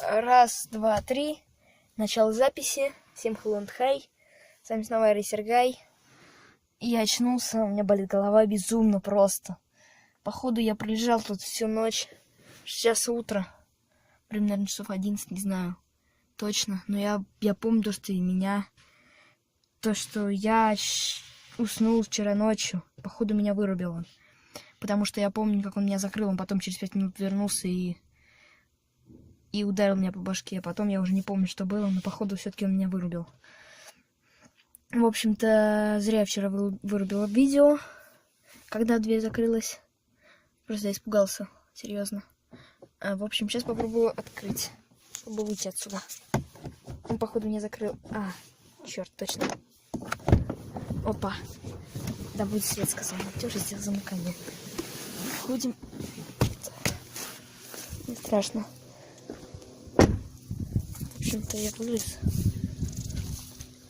Раз, два, три. Начало записи. Всем hello and hi. С вами снова я, Сергей. И я очнулся, у меня болит голова безумно просто. Походу я пролежал тут всю ночь. Сейчас утро. Примерно часов 11, не знаю точно. Но я помню то, что и меня... То, что я уснул вчера ночью. Походу меня вырубило. Потому что я помню, как он меня закрыл. Он потом через 5 минут вернулся и ударил меня по башке. Потом я уже не помню, что было, но походу все-таки он меня вырубил. В общем-то, зря я вчера вырубила видео, когда дверь закрылась. Просто я испугался, серьезно. В общем, сейчас попробую открыть, чтобы выйти отсюда. Он, походу, меня закрыл. Черт, точно. Опа. Да, будет свет, сказал. Ты уже сделал замыкание. Ходим. Не страшно. В общем-то, я вылез.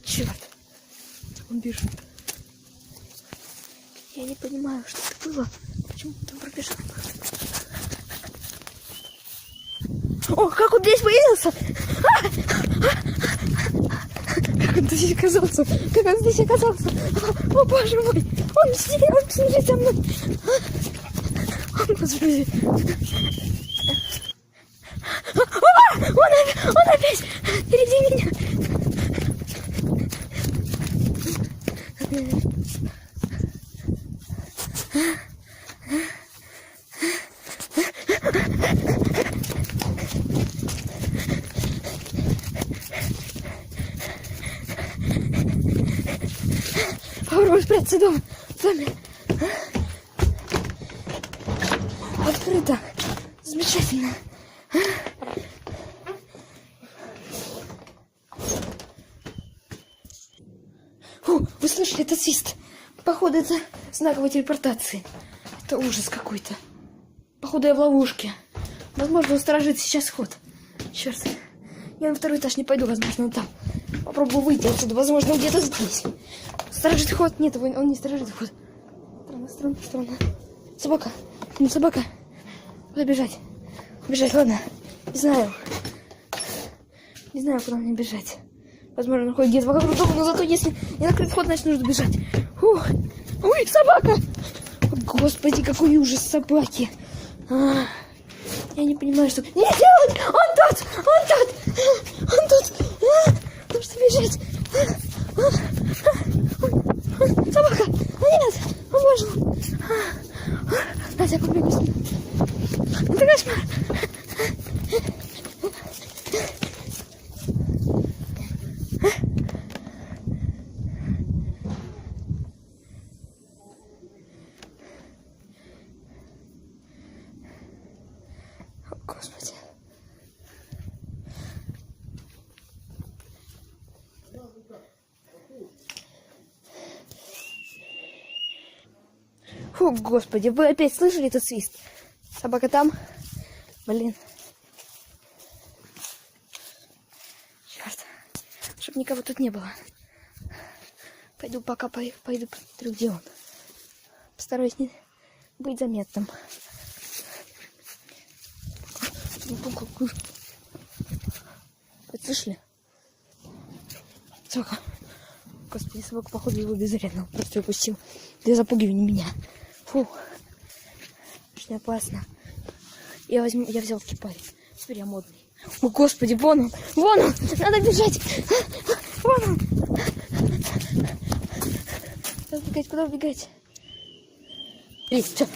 Черт. Он бежит. Я не понимаю, что это было. Почему он пробежал? О, как он здесь появился! Как он здесь оказался? Как он здесь оказался? О, боже мой! Он сидит за мной! О, господи! Он опять впереди меня! Попробуй спрятаться дома. В доме. Открыто. Замечательно. Вы слышали этот свист? Походу, это знаковой телепортации. Это ужас какой-то. Походу, я в ловушке. Возможно, он сторожит сейчас ход. Черт. Я на второй этаж не пойду, возможно, он там. Попробую выйти отсюда. Возможно, он где-то здесь. Сторожит ход. Нет, он не сторожит ход. Странно. Собака. Ну, собака. Куда бежать? Бежать, ладно. Не знаю, куда мне бежать. Возможно, он ходит где-то вокруг дома, но зато если не накрыть ход, значит, нужно бежать. Фух. Ой, собака! Господи, какой ужас собаки. Я не понимаю, что... Не делать! Он тут! Нужно бежать. Собака! Нет! О, боже мой! Дайте я побегу с ним. Это кошмар! Господи. Фу, господи, вы опять слышали этот свист? Собака там? Блин. Черт. Чтоб никого тут не было. Пойду пока пойду посмотрю, где он. Постараюсь не быть заметным. Вы слышали? Собака. Господи, собака, походу, его безвредно. Просто упустил. Для запугивания меня. Фу. Очень опасно. Я взял кипарик. Теперь я модный. О, господи, вон он. Надо бежать. Вон он. Куда убегать? Есть. Он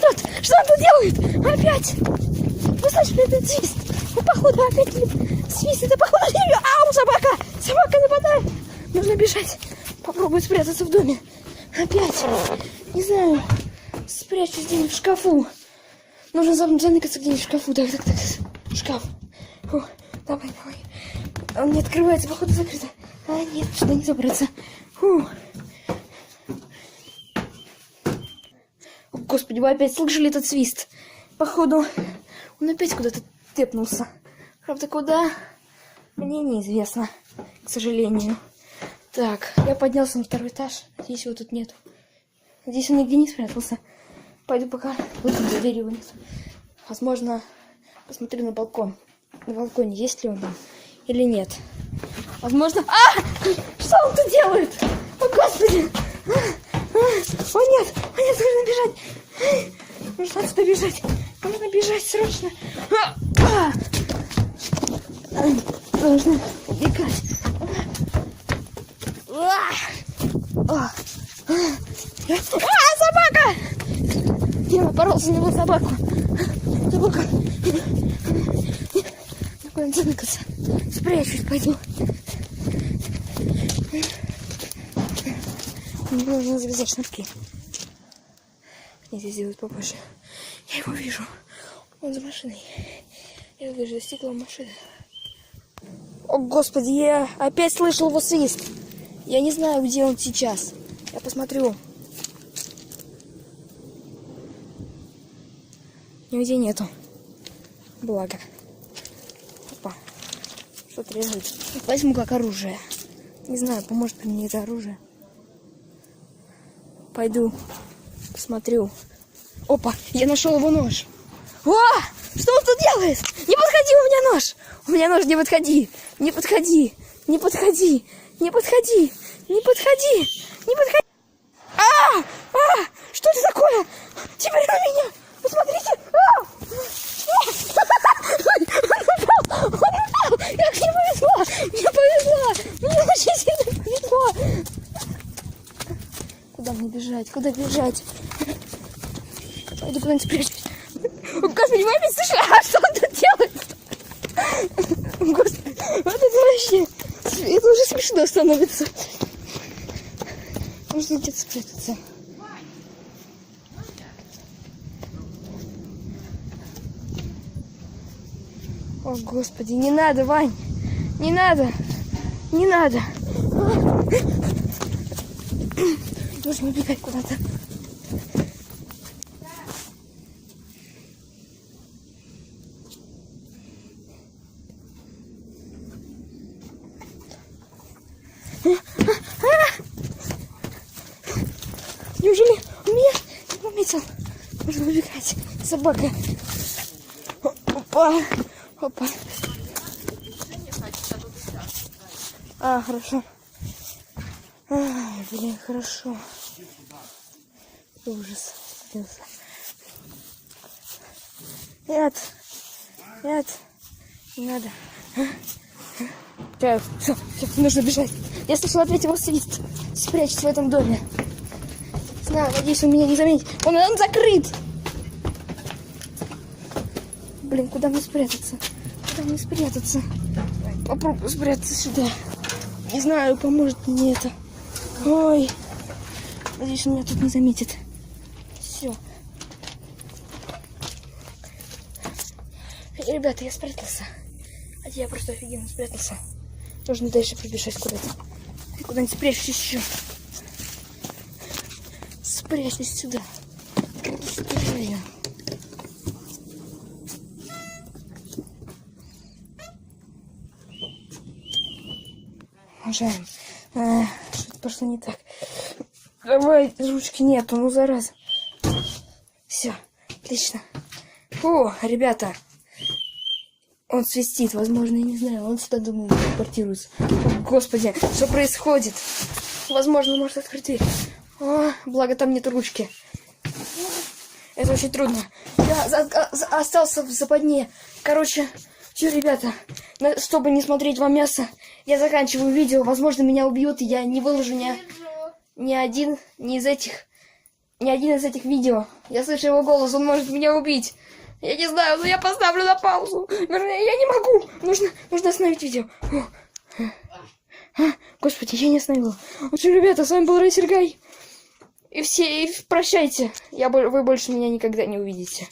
тут. Что он тут делает? Опять. Вы слышали этот свист? Походу, опять свист. Это походу... Ау, собака. Собака нападает. Нужно бежать. Попробую спрятаться в доме. Опять. Не знаю. Спрячусь где-нибудь в шкафу. Нужно заныкаться где-нибудь в шкафу. Так. Шкаф. Фу. Давай. Он не открывается. Походу, закрыто. Нет, сюда не забраться. Фу. О, господи, вы опять слышали этот свист? Походу, он опять куда-то тэпнулся. Правда, куда? Мне неизвестно, к сожалению. Так, я поднялся на второй этаж. Надеюсь, его тут нету. Надеюсь, он нигде не спрятался. Пойду пока. Вот за дверью нет. Возможно, посмотрю на балкон. на балконе, есть ли он там или нет. Возможно... Что он тут делает? О, Господи! О, нет! Нужно бежать! Нужно отсюда бежать! Нужно бежать срочно! Нужно убегать! Собака! Я напоролся на его собаку! Собака! Куда замыкаться? Спрячусь, пойду. Мне нужно завязать шнурки. Нельзя сделать попозже. Я его вижу. Он за машиной. Я его вижу за стеклом машины. О, Господи, я опять слышал его свист. Я не знаю, где он сейчас. Я посмотрю. Нигде нету. Благо. Опа. Что-то лежит. Возьму как оружие. Не знаю, поможет ли мне это оружие. Пойду. Посмотрю. Опа, я нашел его нож. О! Что он тут делает? Не подходи, у меня нож! У меня нож, не подходи! Не подходи! Не подходи! Не подходи! Не подходи! Не подходи! Что это такое? Теперь на меня! Посмотрите! Он упал! Как мне повезло! Мне повезло! Мне очень сильно повезло! Куда мне бежать? Куда бежать? Пойду куда-нибудь спрячусь. Господи, вы опять слышали? Что он тут делает? Господи, вот это вообще... Это уже смешно становится. Нужно где-то спрятаться. О, Господи, не надо, Вань. Не надо. Не надо. Нужно убегать куда-то. Неужели он меня не заметил? Нужно убегать. Собака. Опа. Опа. Хорошо. Блин, хорошо. Ужас. Нет. Нет. Не надо. Все, нужно бежать. Я слышала опять его свист. Спрячься в этом доме. Знаю, надеюсь, он меня не заметит. Он закрыт. Блин, куда мне спрятаться? Куда мне спрятаться? Попробую спрятаться сюда. Не знаю, поможет мне это. Ой. Надеюсь, он меня тут не заметит. Все. Ребята, я спрятался. Я просто офигенно спрятался. Нужно дальше пробежать куда-то. Куда-нибудь спрячусь еще. Спрячусь сюда. Сюда я. Уважаем. Что-то пошло не так. Давай, ручки нету, ну зараза. Все, отлично. Фу, ребята. Он свистит, возможно, я не знаю. Он сюда, думаю, телепортируется. О, Господи, что происходит? Возможно, он может открыть дверь. О, благо там нет ручки. Это очень трудно. Я остался в западне. Короче, все, ребята, чтобы не смотреть вам мясо, я заканчиваю видео. Возможно, меня убьют, и я не выложу ни один из этих видео. Я слышу его голос, он может меня убить. Я не знаю, но я поставлю на паузу. Вернее, я не могу. Нужно остановить видео. Господи, я не остановила. В общем, ребята, с вами был Рэй Сергей. И прощайте. Вы больше меня никогда не увидите.